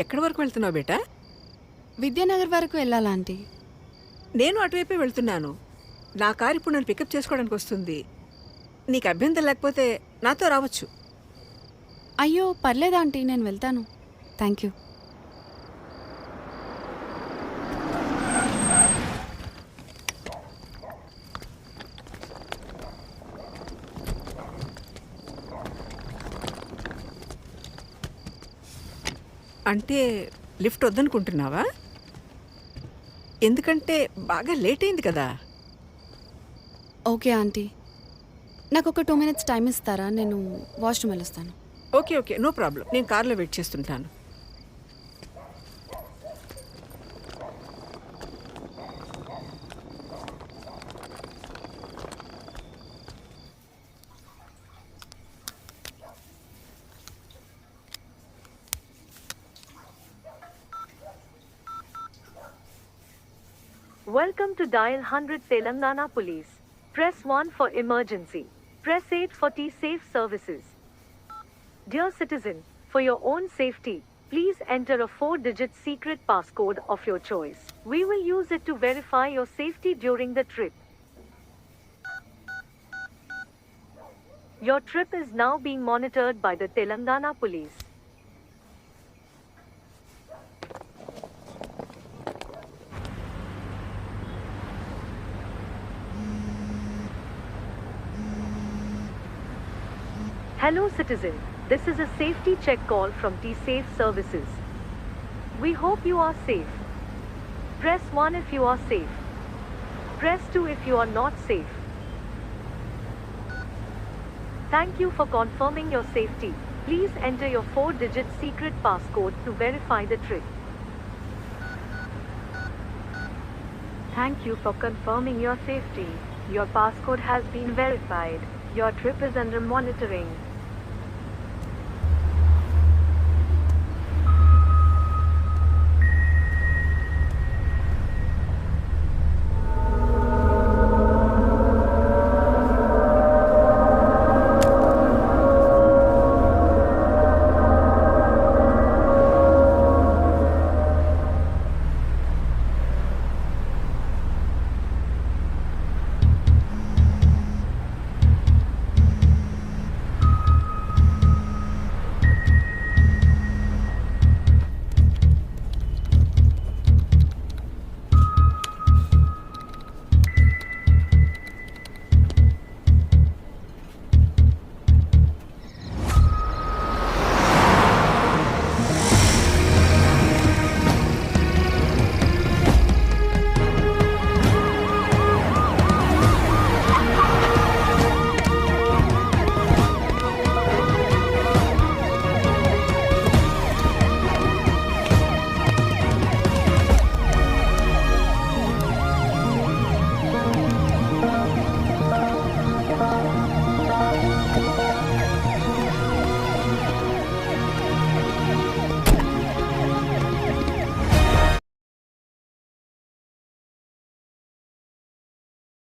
ఎక్కడి వరకు వెళ్తున్నావు బేటా? విద్యానగర్ వరకు వెళ్ళాలా ఆంటీ? నేను అటువైపే వెళ్తున్నాను. నా కారు ఇప్పుడు నన్ను పికప్ చేసుకోవడానికి వస్తుంది. నీకు అభ్యంతరం లేకపోతే నాతో రావచ్చు. అయ్యో పర్లేదు ఆంటీ, నేను వెళ్తాను. Thank you. అంటే లిఫ్ట్ వద్దనుకుంటున్నావా? ఎందుకంటే బాగా లేట్ అయింది కదా. ఓకే ఆంటీ, నాకు ఒక 2 minutes టైం ఇస్తారా? నేను వాష్రూమ్ వెళ్ళొస్తాను. Okay okay, no problem. నేను కార్లో వెయిట్ చేస్తుంటాను. Welcome to Dial 100 Telangana Police. Press 1 for emergency. Press 8 for T-Safe services. Dear citizen, for your own safety, please enter a 4-digit secret passcode of your choice. We will use it to verify your safety during the trip. Your trip is now being monitored by the Telangana Police. Hello citizen, this is a safety check call from T-Safe services. We hope you are safe. Press 1 if you are safe. Press 2 if you are not safe. Thank you for confirming your safety. Please enter your 4-digit secret passcode to verify the trip. Thank you for confirming your safety. Your passcode has been verified. Your trip is under monitoring.